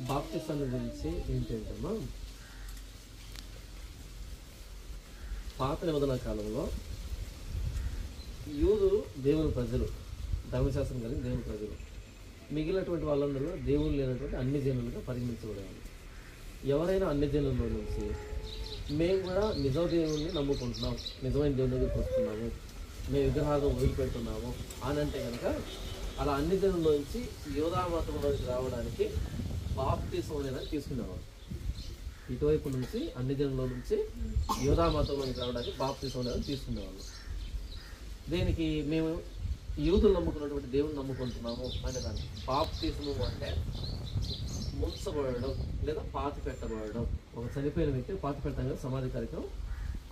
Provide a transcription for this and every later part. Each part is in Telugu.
బాప్తిసాన్ని గురించి ఏంటంటమ్మా, పాత నిబంధన కాలంలో యూదులు దేవుని ప్రజలు, ధర్మశాస్త్రం కలిగి దేవుని ప్రజలు, మిగిలినటువంటి వాళ్ళందరూ దేవుడు లేనటువంటి అన్ని జనులుగా పరిగణించబడేవాళ్ళు. ఎవరైనా అన్ని జనుల్లో నుంచి మేము కూడా నిజ దేవుణ్ణి నమ్ముకుంటున్నాం, నిజమైన దేవుని దగ్గరికి వస్తున్నాము, మేము విగ్రహాలను వదిలిపెడుతున్నాము అని అంటే కనుక అలా అన్ని జనుల్లో నుంచి యోధా మతంలోకి రావడానికి బాప్తిసం అనేది తీసుకునేవాళ్ళు. ఇటువైపు నుంచి అన్ని జనుల నుంచి యోధా మతంలోకి రావడానికి బాప్తిసం అనేది తీసుకునేవాళ్ళు. దీనికి మేము యూదులు నమ్ముకున్నటువంటి దేవుని నమ్ముకుంటున్నాము అనే దాన్ని బాప్తిసము అంటే ముంచబడడం లేదా పాతి పెట్టబడడం. ఒక చనిపోయిన వ్యక్తి పాతి పెట్టడం కదా సమాధి కార్యక్రమం.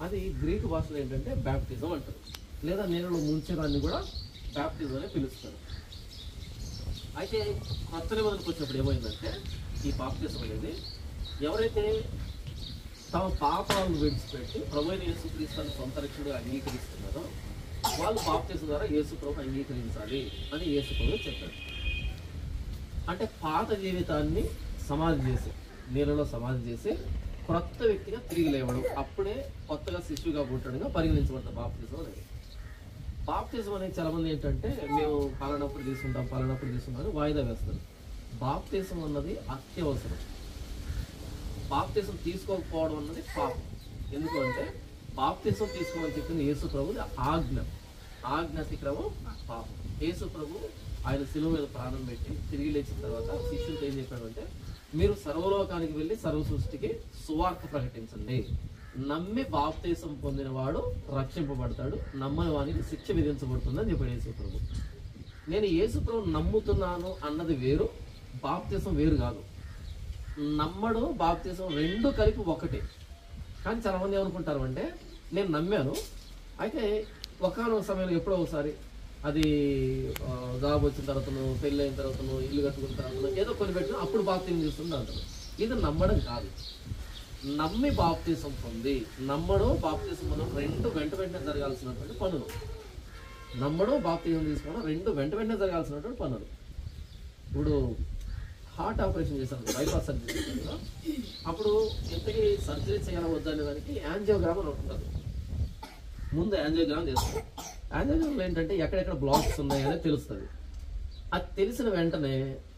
అది గ్రీకు భాషలో ఏంటంటే బ్యాప్టిజం అంటారు, లేదా నీళ్ళలో ముంచేదాన్ని కూడా బ్యాప్టిజం అని పిలుస్తారు. అయితే కొత్త నిబంధనకు వచ్చినప్పుడు ఏమైందంటే ఈ బాప్తిజం అనేది ఎవరైతే తమ పాపాలను విడిచిపెట్టి ప్రభువైన యేసుక్రీస్తుని సొంత రక్షకుడిగా అంగీకరిస్తున్నారో వాళ్ళు బాప్తిజం ద్వారా యేసు ప్రభువుని అంగీకరించాలి అని యేసు ప్రభువు చెప్పాడు. అంటే పాత జీవితాన్ని సమాధి చేసి, నీళ్ళలో సమాధి చేసి క్రొత్త వ్యక్తిగా తిరిగి లేవడం, అప్పుడే కొత్తగా శిశువుగా పుట్టడంగా పరిగణించబడతారు బాప్తిజం అనేది. బాప్తిజం అనేది చాలా మంది ఏంటంటే మేము పాలనప్పుడు తీసుకుంటాం అని వాయిదా వేస్తారు. బాప్తిజం అన్నది అత్యవసరం. బాప్తిజం తీసుకోకపోవడం అన్నది పాపం. ఎందుకంటే బాప్తిజం తీసుకోవాలని చెప్పింది యేసు ప్రభుది ఆజ్ఞ అతిక్రమం పాపం. యేసు ప్రభు ఆయన శిలువ మీద ప్రాణం పెట్టి తిరిగి లేచిన తర్వాత శిష్యులతో ఏం చెప్పాడంటే, మీరు సర్వలోకానికి వెళ్ళి సర్వ సృష్టికి సువార్త ప్రకటించండి, నమ్మి బాప్తిసం పొందిన వాడు రక్షింపబడతాడు, నమ్మని వానికి శిక్ష విధించబడుతుందని చెప్పాడు యేసు ప్రభు. నేను యేసు ప్రభు నమ్ముతున్నాను అన్నది వేరు, బాప్తిసం వేరు కాదు. నమ్మడు బాప్తిసం రెండు కలిపి ఒకటే. కానీ చాలా మంది ఏమనుకుంటారు అంటే, నేను నమ్మాను, అయితే ఒకనొక సమయంలో ఎప్పుడో ఒకసారి అది జాబ్ వచ్చిన తర్వాతను, పెళ్ళి అయిన తర్వాతను, ఇల్లు కట్టుకున్న తర్వాత ఏదో కొన్ని పెట్టినా అప్పుడు బాప్తిసం తీసుకుంటూ అంటారు. ఇది నమ్మడం కాదు. నమ్మి బాప్తిసం పొంది, నమ్మడం బాప్తిసం పొందడం రెండు వెంట వెంటనే జరగాల్సినటువంటి పనులు. నమ్మడం బాప్తిసం తీసుకోవడం రెండు వెంట వెంటనే జరగాల్సినటువంటి పనులు. ఇప్పుడు హార్ట్ ఆపరేషన్ చేశాను, బైపాస్ సర్జరీ చేశాను. అప్పుడు ఎంతకీ సర్జరీ చేయాలా వద్దనే దానికి యాంజియోగ్రామ్ అని ఉంటుంది. ముందు యాంజియోగ్రామ్ చేస్తాం. యాంజియోగ్రామ్లో ఏంటంటే ఎక్కడెక్కడ బ్లాక్స్ ఉన్నాయని తెలుస్తుంది. అది తెలిసిన వెంటనే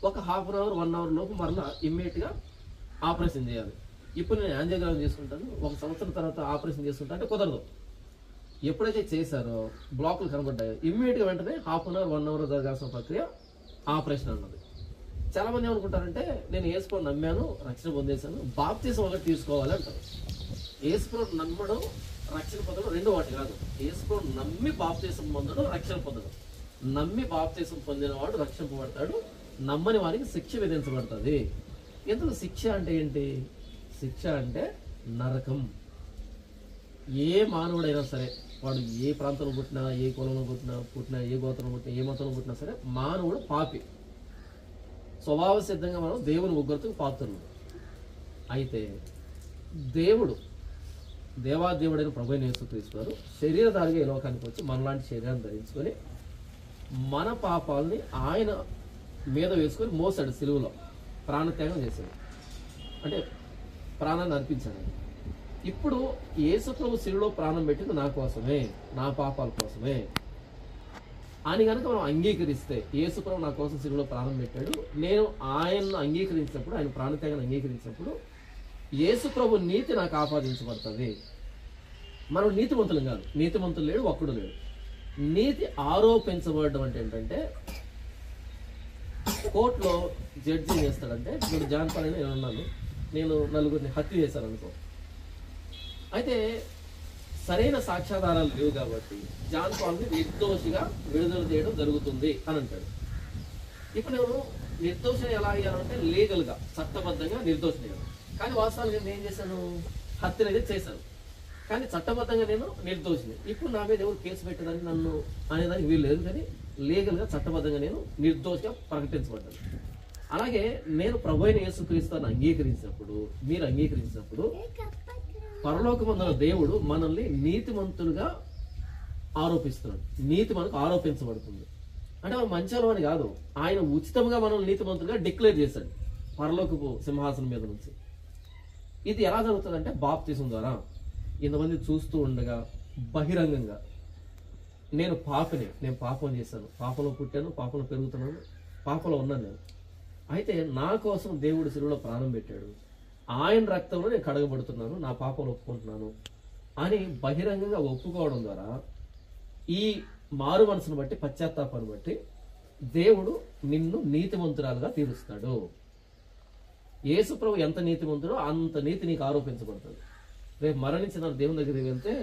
ఒక హాఫ్ అన్ అవర్ 1 అవర్ లోపు మరలా ఇమ్మీడియట్గా ఆపరేషన్ చేయాలి. ఇప్పుడు నేను యాంజియోగ్రామ్ చేసుకుంటాను, 1 సంవత్సరం తర్వాత ఆపరేషన్ చేసుకుంటా అంటే కుదరదు. ఎప్పుడైతే చేశారో బ్లాక్లు కనబడ్డాయో ఇమ్మీడియట్గా వెంటనే హాఫ్ అన్ అవర్ 1 అవర్ జరగాల్సిన ప్రక్రియ ఆపరేషన్ అన్నది. చాలా మంది ఏమనుకుంటారంటే, నేను యేసుప్రభుని నమ్మాను, రక్షణ పొందేశాను, బాప్తిసం ఒకటి తీసుకోవాలి అంటారు. యేసుప్రభుని నమ్మడం రక్షణ పొందడం రెండు వాటి కాదు. యేసుప్రభుని నమ్మి బాప్తిసం పొందడం రక్షణ పొందడం. నమ్మి బాప్తిసం పొందిన వాడు రక్షింపబడతాడు, నమ్మని వారికి శిక్ష విధించబడుతుంది. ఎందుకు శిక్ష అంటే ఏంటి? శిక్ష అంటే నరకం. ఏ మానవుడైనా సరే, వాడు ఏ ప్రాంతంలో పుట్టినా, ఏ కులంలో పుట్టినా, ఏ గోత్రంలో పుట్టినా, ఏ మతంలో పుట్టినా సరే, మానవుడు పాపి. స్వభావ సిద్ధంగా మనం దేవుని ఉగ్రతకు పాత్రలు. అయితే దేవాదేవుడైన ప్రభువైన యేసుక్రీస్తు వారు శరీరధారిగా ఈ లోకానికి వచ్చి మనలాంటి శరీరాన్ని ధరించుకొని మన పాపాలని ఆయన మీద వేసుకొని మోసాడు, సిలువలో ప్రాణత్యాగం చేశాడు, అంటే ప్రాణాన్ని అర్పించాడు. ఇప్పుడు యేసు ప్రభు సిలువలో ప్రాణం పెట్టింది నా కోసమే, నా పాపాల కోసమే అని కనుక మనం అంగీకరిస్తే, యేసు ప్రభు నా కోసం సిలువలో ప్రాణం పెట్టాడు, నేను ఆయన్ను అంగీకరించినప్పుడు, ఆయన ప్రాణత్యాగాన్ని అంగీకరించినప్పుడు యేసు ప్రభు నీతి నాకు ఆపాదించబడుతుంది. మనం నీతిమంతులం కాదు, నీతిమంతులు లేడు, ఒక్కడు లేడు. నీతి ఆరోపించబడడం అంటే ఏంటంటే, కోర్టులో జడ్జి ఏం చేస్తాడంటే, ఇప్పుడు జాన్పాలని నేను ఉన్నాను, నేను నలుగురిని హత్య చేశాను అనుకో, అయితే సరైన సాక్ష్యాధారాలు లేవు కాబట్టి జాన్ పాల్ని నిర్దోషిగా విడుదల చేయడం జరుగుతుంది అని అంటాడు. ఇప్పుడు నేను నిర్దోషం ఎలా అయ్యానంటే లీగల్గా, చట్టబద్ధంగా నిర్దోషం అయ్యాను. కానీ వాస్తవానికి నేను ఏం చేశాను? హత్య అనేది చేశాను, కానీ చట్టబద్ధంగా నేను నిర్దోషిని. ఇప్పుడు నా మీద ఎవరు కేసు పెట్టడానికి నన్ను అనేదానికి వీలు లేదు, కానీ లీగల్గా చట్టబద్ధంగా నేను నిర్దోషిగా ప్రకటించబడ్డాను. అలాగే నేను ప్రభువైన యేసుక్రీస్తుని అంగీకరించినప్పుడు, మీరు అంగీకరించినప్పుడు పరలోకమందున దేవుడు మనల్ని నీతిమంతులుగా ఆరోపిస్తున్నాడు. నీతి మనకు ఆరోపించబడుతుంది. అంటే మనం మంచాలు అని కాదు, ఆయన ఉచితంగా మనల్ని నీతిమంతులుగా డిక్లేర్ చేశాడు. పరలోకపు సింహాసనం మీద నుంచి. ఇది ఎలా జరుగుతుందంటే బాప్తిసం ద్వారా. ఇంతమంది చూస్తూ ఉండగా బహిరంగంగా నేను పాపని, నేను పాపం చేశాను, పాపంలో పుట్టాను, పాపంలో పెరుగుతున్నాను, పాపంలో ఉన్నాను నేను. అయితే నా కోసం దేవుడు శిలువలో ప్రాణం పెట్టాడు, ఆయన రక్తంలో నేను కడగబడుతున్నాను, నా పాపంలో ఒప్పుకుంటున్నాను అని బహిరంగంగా ఒప్పుకోవడం ద్వారా ఈ మారు మనసును బట్టి, పశ్చాత్తాపాన్ని బట్టి దేవుడు నిన్ను నీతిమంతురాలుగా తీరుస్తాడు. యేసుప్రభు ఎంత నీతిమంతుడో అంత నీతి నీకు ఆరోపించబడుతుంది. రేపు మరణించిన దేవుని దగ్గరికి వెళ్తే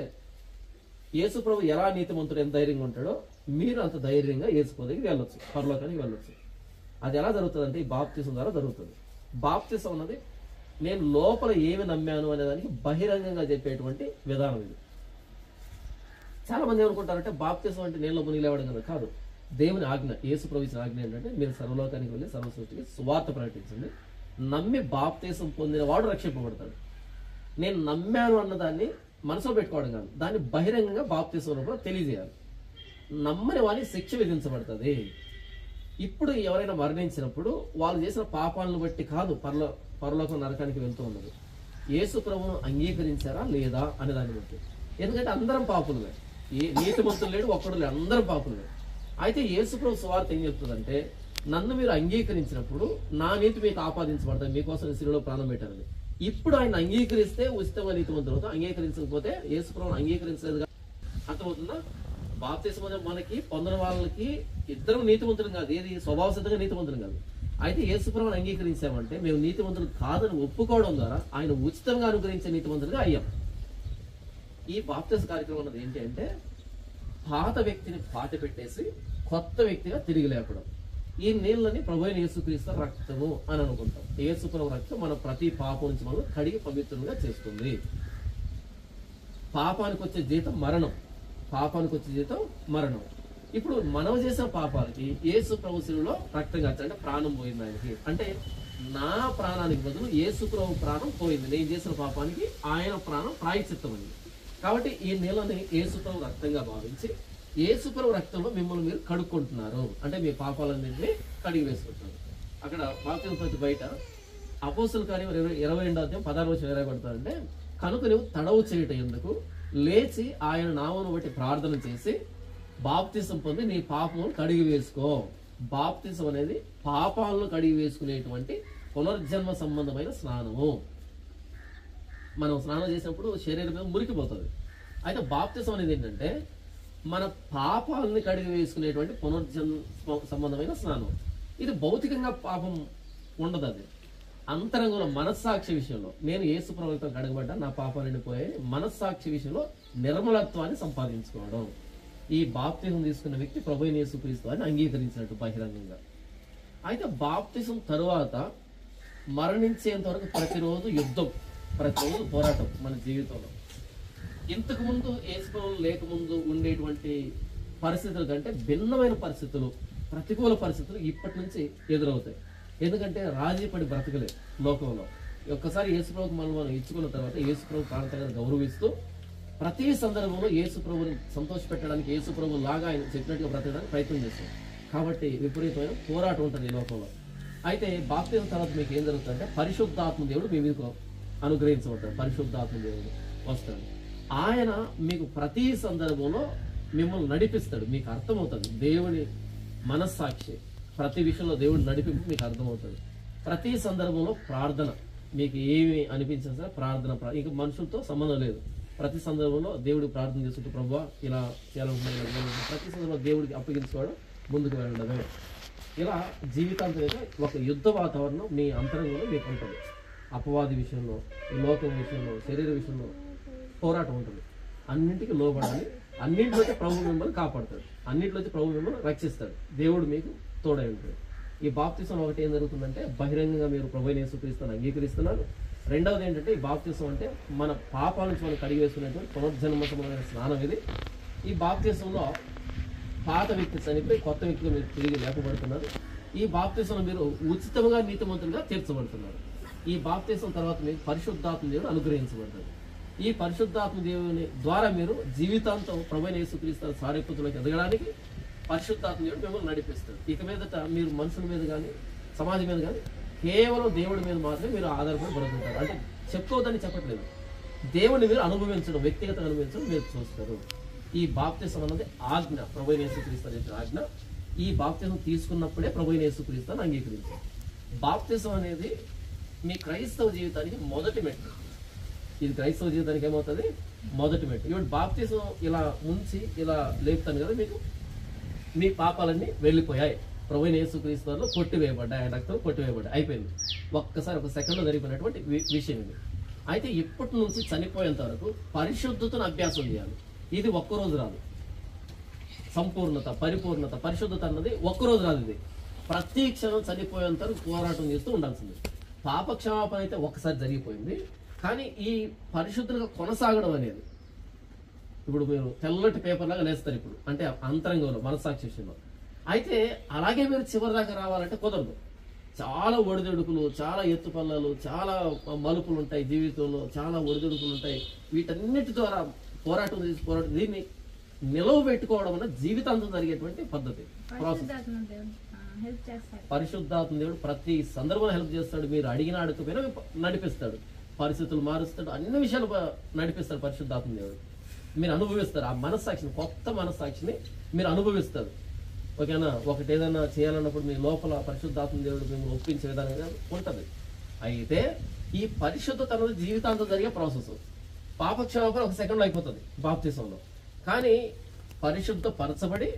యేసుప్రభు ఎలా నీతిమంతుడు ఎంత ధైర్యంగా ఉంటాడో మీరు అంత ధైర్యంగా యేసుప్రభు దగ్గరికి వెళ్ళొచ్చు, పరలోకానికి వెళ్ళొచ్చు. అది ఎలా జరుగుతుందంటే ఈ బాప్తిసం ద్వారా జరుగుతుంది. బాప్తిసం అన్నది నేను లోపల ఏమి నమ్మాను అనే దానికి బహిరంగంగా చెప్పేటువంటి విధానం ఇది. చాలా మంది ఏమనుకుంటారంటే బాప్తిసం అంటే నీళ్ళలో మునిగి లేవడం కదా. కాదు, దేవుని ఆజ్ఞ, యేసుప్రభు ఇచ్చిన ఆజ్ఞ ఏంటంటే మీరు సర్వలోకానికి వెళ్ళి సర్వ సృష్టికి సువార్త ప్రకటించండి, నమ్మి బాప్తిసం పొందిన వాడు రక్షింపబడతాడు. నేను నమ్మాను అన్నదాన్ని మనసులో పెట్టుకోవడం కాదు, దాన్ని బహిరంగంగా బాప్తిసం రూపంలో తెలియజేయాలి. నమ్మని వారికి శిక్ష విధించబడుతుంది. ఇప్పుడు ఎవరైనా మరణించినప్పుడు వాళ్ళు చేసిన పాపాలను బట్టి కాదు పరలోకం నరకానికి వెళ్తూ ఉన్నది, యేసు ప్రభువును అంగీకరించారా లేదా అనే దాన్ని బట్టి. ఎందుకంటే అందరం పాపులమే, ఏ నీతిమంతులు లేడు, ఒక్కడు లేడు, అందరం పాపులమే. అయితే యేసు ప్రభు సువార్త ఏం చెప్తుందంటే నన్ను మీరు అంగీకరించినప్పుడు నా నీతి మీకు ఆపాదించబడతాయి, మీకోసం శిలువలో ప్రాణం పెట్టారని. ఇప్పుడు ఆయన అంగీకరిస్తే ఉచితంగా నీతిమంతులు అవుతాం, అంగీకరించకపోతే యేసు ప్రభువును అంగీకరించలేదు. అర్థమవుతుందా? బాప్తిసం మనకి పొందిన వాళ్ళకి ఇద్దరం నీతిమంతులు కాదు, ఏది స్వభావ సిద్ధంగా నీతిమంతులు కాదు. అయితే యేసు ప్రభువును అంగీకరించామంటే మేము నీతిమంతులు కాదని ఒప్పుకోవడం ద్వారా ఆయన ఉచితంగా అనుగ్రహించే నీతిమంతులుగా అయ్యాం. ఈ బాప్తిస కార్యక్రమం అన్నది ఏంటి అంటే పాత వ్యక్తిని పాతి పెట్టేసి కొత్త వ్యక్తిగా తిరిగి లేపడం. ఈ నీళ్ళని ప్రభువైన యేసుక్రీస్తు రక్తము అని అనుకుంటాం. యేసు ప్రభు రక్తం మన ప్రతి పాపం నుంచి మనం కడిగి పవిత్రంగా చేస్తుంది. పాపానికి వచ్చే జీతం మరణం, పాపానికి వచ్చే జీతం మరణం. ఇప్పుడు మనం చేసిన పాపాలకి యేసు ప్రభు శిలువలో రక్తం కాచి, అంటే ప్రాణం పోయింది ఆయనకి. అంటే నా ప్రాణానికి బదులు యేసు ప్రభు ప్రాణం పోయింది, నేను చేసిన పాపానికి ఆయన ప్రాణం ప్రాయశ్చిత్తమైంది. కాబట్టి ఈ నీళ్ళని యేసు ప్రభు రక్తంగా భావించి యేసు ప్రభు రక్తంలో మిమ్మల్ని మీరు కడుక్కుంటున్నారు, అంటే మీ పాపాలన్నింటినీ కడిగి వేసుకుంటున్నారు. అక్కడ బాప్తిసం ప్రతి బయట అపోస్తుల కార్యం 22:16 రాయబడతారంటే కనుక నువ్వు తడవు చేయట ఎందుకు, లేచి ఆయన నామమును బట్టి ప్రార్థన చేసి బాప్తిసం పొంది నీ పాపమును కడిగి వేసుకో. బాప్తిసం అనేది పాపాలను కడిగి వేసుకునేటువంటి పునర్జన్మ సంబంధమైన స్నానము. మనం స్నానం చేసినప్పుడు శరీరం మీద మురికిపోతుంది. అయితే బాప్తిసం అనేది ఏంటంటే మన పాపాలని కడిగి వేసుకునేటువంటి పునర్జన్మ సంబంధమైన స్నానం. ఇది భౌతికంగా పాపం ఉండదు, అది అంతరంగంలో మనస్సాక్షి విషయంలో నేను యేసు ప్రభువుతో కడగబడ్డా, నా పాపాలు ఎండిపోయాయి, మనస్సాక్షి విషయంలో నిర్మలత్వాన్ని సంపాదించుకోవడం. ఈ బాప్తిసం తీసుకున్న వ్యక్తి ప్రభువైన యేసుక్రీస్తు అని అంగీకరించినట్టు బహిరంగంగా. అయితే బాప్తిసం తరువాత మరణించేంత వరకు ప్రతిరోజు యుద్ధం, ప్రతిరోజు పోరాటం మన జీవితంలో. ఇంతకు ముందు యేసు ప్రభువు లేకముందు ఉండేటువంటి పరిస్థితుల కంటే భిన్నమైన పరిస్థితులు, ప్రతికూల పరిస్థితులు ఇప్పటి నుంచి ఎదురవుతాయి. ఎందుకంటే రాజీ పడి బ్రతకలే లోకంలో. ఒక్కసారి యేసు ప్రభువుకు మనం ఇచ్చుకున్న తర్వాత యేసు ప్రభు ప్రాంతంగా గౌరవిస్తూ ప్రతి సందర్భంలో యేసు ప్రభువుని సంతోషపెట్టడానికి, యేసు ప్రభు లాగా ఆయన చెప్పినట్టుగా బ్రతకడానికి ప్రయత్నం చేస్తాం. కాబట్టి విపరీతమైన పోరాటం ఉంటుంది ఈ లోకంలో. అయితే బాప్తిసం తర్వాత మీకు ఏం జరుగుతుందంటే పరిశుద్ధాత్మ దేవుడు మీ మీకు అనుగ్రహించబడతాడు. పరిశుద్ధాత్మ దేవుడు వస్తాడు, ఆయన మీకు ప్రతి సందర్భంలో మిమ్మల్ని నడిపిస్తాడు. మీకు అర్థమవుతుంది దేవుని మనస్సాక్షి, ప్రతి విషయంలో దేవుడు నడిపింపు మీకు అర్థమవుతుంది. ప్రతి సందర్భంలో ప్రార్థన, మీకు ఏమి అనిపించినా సరే ప్రార్థన, ఇంకా మనుషులతో సంబంధం లేదు. ప్రతి సందర్భంలో దేవుడికి ప్రార్థన చేసుకుంటూ ప్రభువా ఇలా చేయాలనుకుంటున్నాను, ప్రతి సందర్భంలో దేవుడికి అప్పగించుకోవడం, ముందుకు వెళ్ళడమే. ఇలా జీవితాంతం ఒక యుద్ధ వాతావరణం మీ అంతరంగంలో మీకు ఉంటుంది. అపవాది విషయంలో, ఈ లోకం విషయంలో, శరీర విషయంలో పోరాటం ఉంటుంది. అన్నింటికి లోబడాలి, అన్నింటిలో ప్రభు మిమ్మల్ని కాపాడుతాడు, అన్నింటిలో ప్రభు మిమ్మల్ని రక్షిస్తాడు, దేవుడు మీకు తోడై ఉంటాడు. ఈ బాప్తిసం ఒకటి ఏం జరుగుతుందంటే బహిరంగంగా మీరు ప్రభువైన యేసుక్రీస్తుని అంగీకరిస్తున్నారు. రెండవది ఏంటంటే ఈ బాప్తిసం అంటే మన పాపాల నుంచి మనం కడిగి వేసుకునేటువంటి పునర్జన్మ సంబంధమైన స్నానం ఇది. ఈ బాప్తిసంలో పాత వ్యక్తి చనిపోయి కొత్త వ్యక్తిగా మీరు తిరిగి లేపబడుతున్నారు. ఈ బాప్తిసంలో మీరు ఉచితంగా నీతిమంతులుగా తీర్చబడుతున్నారు. ఈ బాప్తిసం తర్వాత మీకు పరిశుద్ధాత్మ దేవుడు అనుగ్రహించబడతాడు. ఈ పరిశుద్ధాత్మ దేవుని ద్వారా మీరు జీవితాంతం ప్రభువైన యేసుక్రీస్తు సారూప్యతలోకి ఎదగడానికి పరిశుద్ధాత్మ దేవుడు మిమ్మల్ని నడిపిస్తాడు. ఇక మీదట మీరు మనుషుల మీద కానీ సమాజం మీద కానీ కేవలం దేవుడి మీద మాత్రమే మీరు ఆధారపడి బ్రతుకుతారు. అంటే చెప్పుకోవద్దని చెప్పట్లేదు, దేవుడిని మీరు అనుభవించడం, వ్యక్తిగతంగా అనుభవించడం మీరు చూస్తారు. ఈ బాప్తిసం అన్నది ఆజ్ఞ, ప్రభువైన యేసుక్రీస్తు చెప్పిన ఆజ్ఞ. ఈ బాప్తిసం తీసుకున్నప్పుడే ప్రభువైన యేసుక్రీస్తుని అంగీకరించారు. బాప్తిసం అనేది మీ క్రైస్తవ జీవితానికి మొదటి మెట్టు. ఇది క్రైస్తవ జీవితానికి ఏమవుతుంది? మొదటి మెట్టు. ఇప్పుడు బాప్తిసం ఇలా ముంచి ఇలా లేపుతాను కదా, మీకు మీ పాపాలన్నీ వెళ్ళిపోయాయి, ప్రభువైన యేసుక్రీస్తులో కొట్టివేయబడ్డాయి, ఆయన రక్తం కొట్టివేయబడ్డాయి, అయిపోయింది. ఒక్కసారి ఒక సెకండ్లో జరిగిపోయినటువంటి విషయం ఇది. అయితే ఇప్పటి నుంచి చనిపోయేంత వరకు పరిశుద్ధతను అభ్యాసం చేయాలి. ఇది ఒక్కరోజు రాదు. సంపూర్ణత, పరిపూర్ణత, పరిశుద్ధత అన్నది ఒక్కరోజు రాదు. ఇది ప్రతి క్షణం చనిపోయేంత వరకు పోరాటం చేస్తూ ఉండాల్సింది. పాప క్షమాపణ అయితే ఒక్కసారి జరిగిపోయింది, కానీ ఈ పరిశుద్ధంగా కొనసాగడం అనేది, ఇప్పుడు మీరు తెల్లటి పేపర్ లాగా లేస్తారు ఇప్పుడు, అంటే అంతరంగంలో మనస్సాక్షి విషయంలో. అయితే అలాగే మీరు చివరి దాకా రావాలంటే కుదరదు. చాలా ఒడిదుడుకులు, చాలా ఎత్తుపల్లాలు, చాలా మలుపులు ఉంటాయి జీవితంలో, చాలా ఒడిదుడుకులు ఉంటాయి. వీటన్నిటి ద్వారా పోరాటం దీన్ని నిలవ పెట్టుకోవడం అన్న జీవితాంతం జరిగేటువంటి పద్ధతి, ప్రాసెస్. పరిశుద్ధాత్మ దేవుడు ప్రతి సందర్భంలో హెల్ప్ చేస్తాడు. మీరు అడిగిన అడగకపోయినా నడిపిస్తాడు, పరిస్థితులు మారుస్తాడు, అన్ని విషయాలు నడిపిస్తాడు పరిశుద్ధాత్మ దేవుడు. మీరు అనుభవిస్తారు ఆ మనస్సాక్షిని, కొత్త మనస్సాక్షిని మీరు అనుభవిస్తారు. ఓకేనా? ఒకటి ఏదైనా చేయాలన్నప్పుడు మీ లోపల పరిశుద్ధాత్మ దేవుడు మిమ్మల్ని ఒప్పించే విధానంగా ఉంటుంది. అయితే ఈ పరిశుద్ధత అనేది జీవితాంతం జరిగే ప్రాసెస్. పాపక్షమాపణ ఒక సెకండ్లో అయిపోతుంది బాప్తిసంలో. కానీ పరిశుద్ధ పరచబడి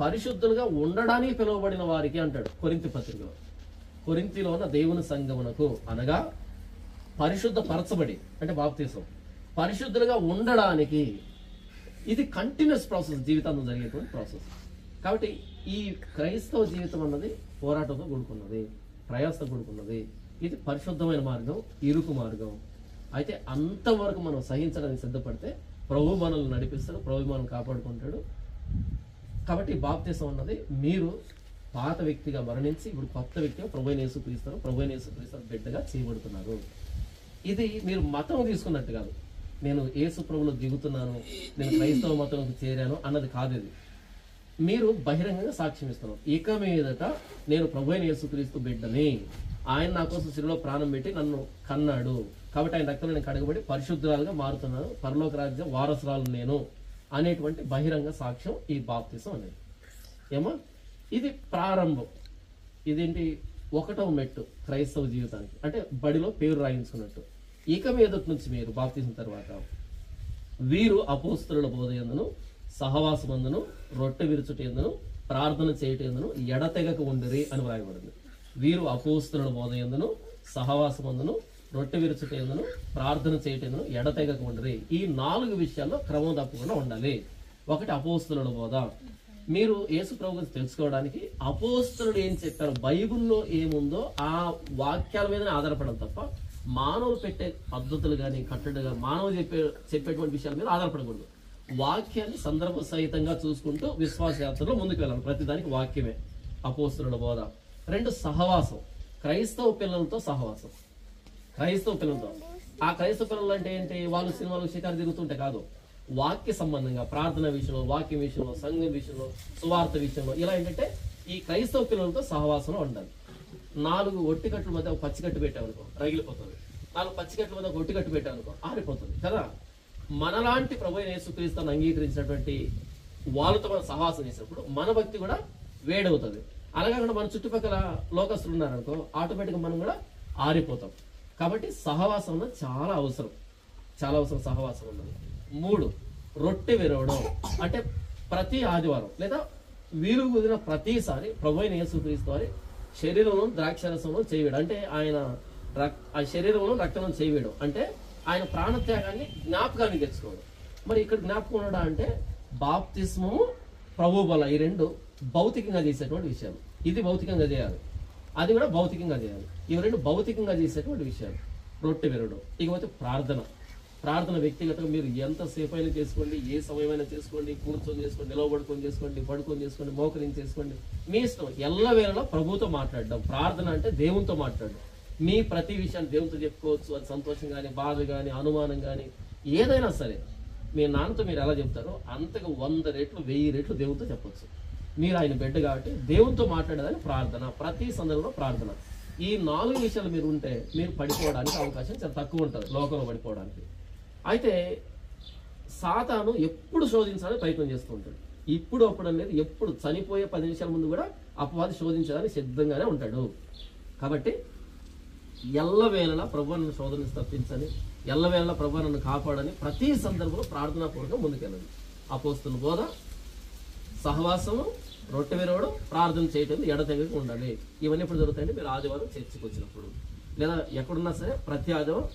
పరిశుద్ధులుగా ఉండడానికి పిలువబడిన వారికి అంటాడు కొరింథీ పత్రికలో. కొరింథీలో ఉన్న దేవుని సంఘమునకు అనగా పరిశుద్ధ పరచబడి అంటే బాప్తిసం, పరిశుద్ధులుగా ఉండడానికి ఇది కంటిన్యూస్ ప్రాసెస్, జీవితాంతం జరిగేటువంటి ప్రాసెస్. కాబట్టి ఈ క్రైస్తవ జీవితం అన్నది పోరాటంతో కూడుకున్నది, ప్రయాసంతో కూడుకున్నది. ఇది పరిశుద్ధమైన మార్గం, ఇరుకు మార్గం. అయితే అంతవరకు మనం సహించడానికి సిద్ధపడితే ప్రభు మనల్ని నడిపిస్తాడు, ప్రభు మనల్ని కాపాడుకుంటాడు. కాబట్టి బాప్తిసం అన్నది మీరు పాత వ్యక్తిగా మరణించి ఇప్పుడు కొత్త వ్యక్తిగా ప్రభువైన యేసుక్రీస్తు, ప్రభువైన యేసుక్రీస్తు బిడ్డగా చేయబడుతున్నారు. ఇది మీరు మతం తీసుకున్నట్టు కాదు, నేను యేసు ప్రభువులో దిగుతున్నాను, నేను క్రైస్తవ మతంలోకి చేరాను అన్నది కాదు. ఇది మీరు బహిరంగంగా సాక్ష్యం ఇస్తున్నారు. ఇక మీదట నేను ప్రభువైన యేసుక్రీస్తు బిడ్డని, ఆయన నా కోసం శిలువలో ప్రాణం పెట్టి నన్ను కన్నాడు, కాబట్టి ఆయన రక్తంలో నేను కడగబడి పరిశుద్ధురాలుగా మారుతున్నాను, పరలోక రాజ్యం వారసురాలు నేను అనేటువంటి బహిరంగ సాక్ష్యం ఈ బాప్తిసం అనేది. ఏమో ఇది ప్రారంభం. ఇదేంటి? ఒకటవ మెట్టు క్రైస్తవ జీవితానికి, అంటే బడిలో పేరు రాయించుకున్నట్టు. ఇక మీదటి నుంచి మీరు బాప్తిసం తర్వాత వీరు అపోస్తలుల బోధ యందును, సహవాసమందును, రొట్టె విరుచుట యందును, ప్రార్థన చేయట యందును ఎడతెగక ఉండిరి అని వ్రాయబడింది. వీరు అపోస్తలుల బోధ యందును, సహవాసమందును, రొట్టె విరుచుట యందును, ప్రార్థన చేయట యందును ఎడతెగక ఉండిరి. ఈ 4 విషయాల్లో క్రమం తప్పకుండా ఉండాలి. ఒకటి అపోస్తలుల బోధ. మీరు యేసు ప్రభు గురించి తెలుసుకోవడానికి అపోస్తలుడు ఏం చెప్పారు, బైబిల్లో ఏముందో ఆ వాక్యాల మీదనే ఆధారపడడం తప్ప మానవులు పెట్టే పద్ధతులు కానీ కట్టడిగా మానవులు చెప్పేటువంటి విషయాల మీద ఆధారపడకూడదు. వాక్యాన్ని సందర్భ సహితంగా చూసుకుంటూ విశ్వాస యాత్రలో ముందుకు వెళ్ళాలి. ప్రతిదానికి వాక్యమే అపోస్తలుల బోధ. 2 సహవాసం, క్రైస్తవ పిల్లలతో సహవాసం. క్రైస్తవ పిల్లలతో, ఆ క్రైస్తవ పిల్లలు అంటే ఏంటి? వాళ్ళు సినిమాలు షికారు తిరుగుతుంటే కాదు, వాక్య సంబంధంగా ప్రార్థన విషయంలో, వాక్యం విషయంలో, సంఘం విషయంలో, సువార్త విషయంలో, ఇలా ఏంటంటే ఈ క్రైస్తవ పిల్లలతో సహవాసంలో ఉండాలి. 4 ఒట్టికట్ల మధ్య ఒక పచ్చికట్టు పెట్టామనుకో రగిలిపోతుంది, 4 పచ్చికట్ల మధ్య ఒక ఒట్టికట్టు పెట్టామనుకో ఆరిపోతుంది కదా. మనలాంటి ప్రభువైన యేసుక్రీస్తును అంగీకరించినటువంటి వాళ్ళతో మనం సహవాసం చేసినప్పుడు మన భక్తి కూడా వేడవుతుంది. అలాగే మన చుట్టుపక్కల లోకస్తులు ఉన్నారనుకో ఆటోమేటిక్గా మనం కూడా ఆరిపోతాం. కాబట్టి సహవాసం అన్నది చాలా అవసరం, చాలా అవసరం సహవాసం ఉన్నది. 3 రొట్టె విరవడం, అంటే ప్రతి ఆదివారం లేదా వీలు కుదిరిన ప్రతిసారి ప్రభువైన యేసుక్రీస్తు వారి శరీరంలో ద్రాక్షారసంలో చేయవేయడం, అంటే ఆయన ఆ శరీరంలో రక్తంలో చేయవేయడం, అంటే ఆయన ప్రాణత్యాగాన్ని జ్ఞాపకాన్ని తెచ్చుకోవడం. మరి ఇక్కడ జ్ఞాపకం ఉండడం అంటే బాప్తిస్మము, ప్రభు బల, ఈ 2 భౌతికంగా చేసేటువంటి విషయాలు. ఇది భౌతికంగా చేయాలి, అది కూడా భౌతికంగా చేయాలి. ఇవి 2 భౌతికంగా చేసేటువంటి విషయాలు. రొట్టె విరవడం. ఇకపోతే ప్రార్థన. ప్రార్థన వ్యక్తిగతంగా మీరు ఎంతసేపు అయినా చేసుకోండి, ఏ సమయమైనా చేసుకోండి, కూర్చొని చేసుకోండి, నిలవబడుకొని చేసుకోండి, పడుకొని చేసుకోండి, మోకరించి చేసుకోండి, మీ ఇష్టం. ఎల్లవేళలా ప్రభుతో మాట్లాడడం. ప్రార్థన అంటే దేవునితో మాట్లాడడం. మీ ప్రతి విషయాన్ని దేవునితో చెప్పుకోవచ్చు. అది సంతోషం కానీ, బాధ కానీ, అనుమానం కానీ, ఏదైనా సరే మీ నాన్నతో మీరు ఎలా చెప్తారో అంతకు 100 రెట్లు 1000 రెట్లు దేవునితో చెప్పొచ్చు. మీరు ఆయన బిడ్డ కాబట్టి దేవునితో మాట్లాడేదాన్ని ప్రార్థన. ప్రతి సందర్భంలో ప్రార్థన. ఈ 4 విషయాలు మీరు ఉంటే మీరు పడిపోవడానికి అవకాశం చాలా తక్కువ ఉంటుంది, లోకంలో పడిపోవడానికి. అయితే సాతాను ఎప్పుడు శోధించాలని ప్రయత్నం చేస్తూ ఉంటాడు. ఇప్పుడు అప్పుడు అనేది ఎప్పుడు చనిపోయే 10 నిమిషాల ముందు కూడా అపవాది శోధించడానికి సిద్ధంగానే ఉంటాడు. కాబట్టి ఎల్లవేళలా ప్రభువు నన్ను శోధన నుంచి తప్పించని, ఎల్లవేళలా ప్రభువు నన్ను కాపాడని ప్రతి సందర్భంలో ప్రార్థనాపూర్వకంగా ముందుకెళ్ళండి. అపోస్తుల బోధ, సహవాసము, రొట్టె విరవడం, ప్రార్థన చేయటం ఎడతెగక ఉండాలి. ఇవన్నీ ఎప్పుడు జరుగుతాయంటే మీరు ఆదివారం చర్చికి వచ్చినప్పుడు, లేదా ఎక్కడున్నా సరే ప్రతి ఆదివారం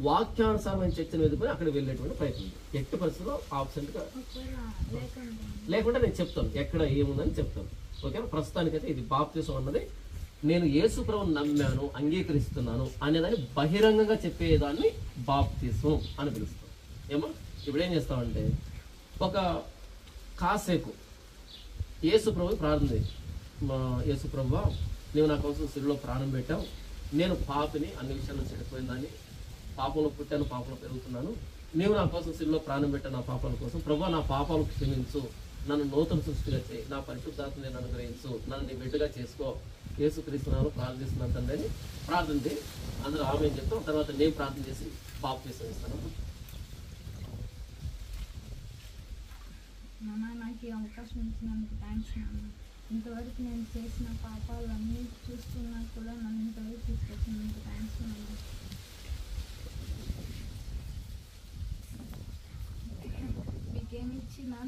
వాక్యానుసారమైన చర్చను ఎదుర్కొని అక్కడ వెళ్ళేటువంటి ప్రయత్నం. ఎట్టి పరిస్థితుల్లో ఆబ్సెంట్గా లేకుండా నేను చెప్తాను ఎక్కడ ఏముందని చెప్తాను. ఓకే, ప్రస్తుతానికైతే ఇది బాప్తిసం అన్నది నేను యేసు ప్రభువుని నమ్మాను, అంగీకరిస్తున్నాను అనేదాన్ని బహిరంగంగా చెప్పేదాన్ని బాప్తిసం అని పిలుస్తాం. ఏమో ఇప్పుడు ఏం చేస్తామంటే ఒక కాసేపు యేసు ప్రభువు ప్రార్థన, మా యేసు ప్రభువా నీవు నా కోసం సిలువలో ప్రాణం పెట్టావు, నేను పాపిని, అన్ని విషయాల్లో చెడిపోయిందని, పాపంలో పుట్టాను, పాపంలో పెరుగుతున్నాను, నీవు నా కోసం సిలువలో ప్రాణం పెట్టాను నా పాపాల కోసం, ప్రభువా నా పాపాలు క్షమించు, నన్ను నూతన సృష్టిగా చేయి, నా పరిశుద్ధాత్మ నేను అనుగ్రహించు, నన్ను నీ బిడ్డగా చేసుకో, యేసుక్రీస్తునామములో ప్రార్థిస్తున్నాను తండ్రి అని ప్రార్థన చేయి. అందరూ ఆమె చెప్తాం. తర్వాత నేను ప్రార్థన చేసి బాప్తిసం ఇస్తాను. నాకు ఈ అవకాశం ఇచ్చినందుకు థ్యాంక్స్ నాన్న. ఇంతవరకు నేను చేసిన పాపాలన్నీ చూస్తున్నా కూడా నన్ను ఇంతవరకు తీసుకొచ్చినందుకు థ్యాంక్స్ నాన్న. మీకేమిచ్చి నా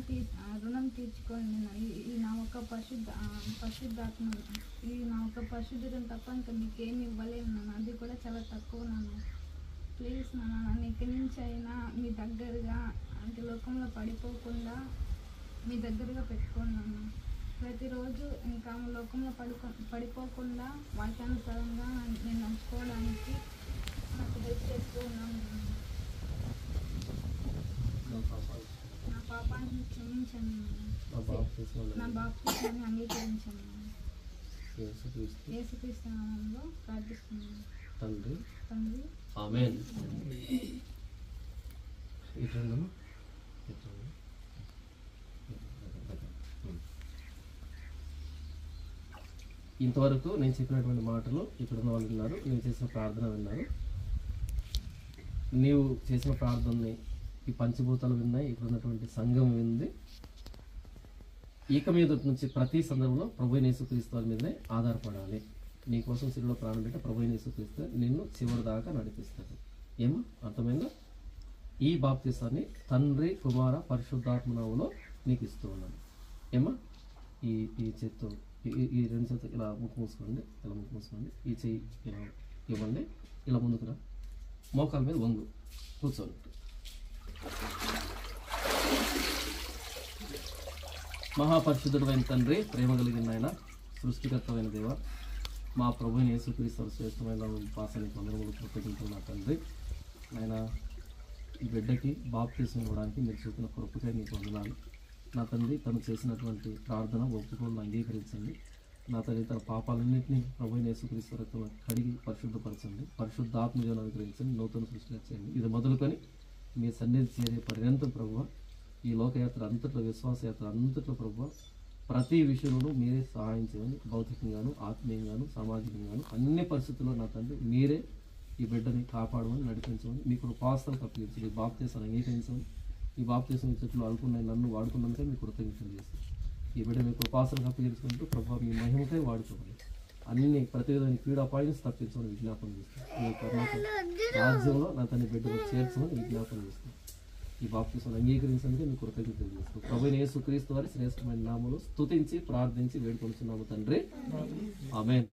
రుణం తీర్చుకోండి. ఈ నా ఒక పరిశుద్ధాత్మ, ఈ నా ఒక పరిశుద్ధం తప్ప ఇంకా మీకేమి ఇవ్వలేను నాన్న. అది కూడా చాలా తక్కువ నాన్న. ప్లీజ్ నాన్న, నన్ను ఇక్కడి నుంచి అయినా మీ దగ్గరగా, అంటే లోకంలో పడిపోకుండా మీ దగ్గరగా పెట్టుకోండి నాన్న. ప్రతిరోజు ఇంకా లోకంలో పడిపోకుండా వాక్యానుసారంగా నేను నడుచుకోవడానికి నాకు హెల్ప్ చేస్తూ ఉన్నాను. నా పాపాన్ని క్షమించండి, నా బాప్తిసాన్ని అంగీకరించండి. యేసుక్రీస్తు నామములో ప్రార్థిస్తున్నాను తండ్రి. ఆమేన్. ఇంతవరకు నేను చెప్పినటువంటి మాటలు ఇక్కడ ఉన్న వాళ్ళు విన్నారు, నేను చేసిన ప్రార్థన విన్నారు. నీవు చేసిన ప్రార్థనని ఈ పంచభూతాలు విన్నాయి, ఇక్కడ ఉన్నటువంటి సంఘం వింది. ఇక మీద నుంచి ప్రతి సందర్భంలో ప్రభువైన యేసుక్రీస్తు వారి మీదనే ఆధారపడాలి. నీ కోసం సిలువలో ప్రాణం పెట్టి ప్రభువైన యేసుక్రీస్తు నిన్ను చివరి దాకా నడిపిస్తాడు. ఏమో అర్థమైందా? ఈ బాప్తిసాన్ని తండ్రి, కుమార, పరిశుద్ధాత్మ నామములో నీకు ఇస్తూ ఉన్నాను. ఏమో ఈ చేత్తో ఈ 2 చేతులు ఇలా ముక్కు మూసుకోండి, ఇలా ముక్కు మూసుకోండి. ఈ చెయ్యి ఇలా ఇవ్వండి, ఇలా ముందుకురా, మోకాల మీద వంగు కూర్చోండి. మహాపరిశుద్ధుడైన తండ్రి, ప్రేమ కలిగిన ఆయన, సృష్టికర్తమైన దేవ, మా ప్రభువైన యేసుక్రీస్తు శ్రేష్టమైన పాసానికి వందనములు కృతజ్ఞతలు నా తండ్రి. ఆయన ఈ బిడ్డకి బాప్తిసం ఇవ్వడానికి మీరు చూపిన కృపకై నీకు వందనాలు నా తండ్రి. తను చేసినటువంటి ప్రార్థన ఒప్పుకోలను అంగీకరించండి నా తండ్రి. తన పాపాలన్నింటినీ ప్రభువైన యేసుక్రీస్తు రక్తంలో కడిగి పరిశుద్ధపరచండి, పరిశుద్ధాత్మజీవనం అనుగ్రహించండి, నూతన సృష్టిగా చేయండి. ఇది మొదలుకొని మీ సన్నిధి చేరే పర్యంతం ప్రభువ, ఈ లోకయాత్ర అంతట్లో, విశ్వాసయాత్ర అంతట్లో ప్రభువ, ప్రతి విషయంలోనూ మీరే సహాయం చేయండి. భౌతికంగాను, ఆత్మీయంగాను, సామాజికంగాను అన్ని పరిస్థితుల్లో నా తండ్రి మీరే ఈ బిడ్డని కాపాడమని, నడిపించమని, మీకు ఉపాసనలు అప్పగించండి. ఈ బాప్తిసాన్ని అంగీకరించమని, ఈ బాప్తిసం చెట్లు అనుకున్నాయి నన్ను వాడుకున్నందుకే మీకు కృతజ్ఞతలు చేస్తాను. ఈ బిడ్డ మీకు ఉపాసనకు అప్పగించుకుంటూ ప్రభావ మీ మహిమకై వాడుకోమని, అన్ని ప్రతి విధమైన క్రీడా పాయింట్స్ తప్పించమని విజ్ఞాపన చేస్తాను. మీ కర్ణాటక రాజ్యంలో నా తన బిడ్డకు చేర్చమని విజ్ఞాపన చేస్తాను. ఈ బాప్తిసాన్ని అంగీకరించినందుకే మీకు కృతజ్ఞతలు చేస్తాను. ప్రభువైన యేసుక్రీస్తు వారి శ్రేష్టమైన నామములో స్తుతించి ప్రార్థించి వేడుకొనుచున్నాము తండ్రి. ఆమేన్.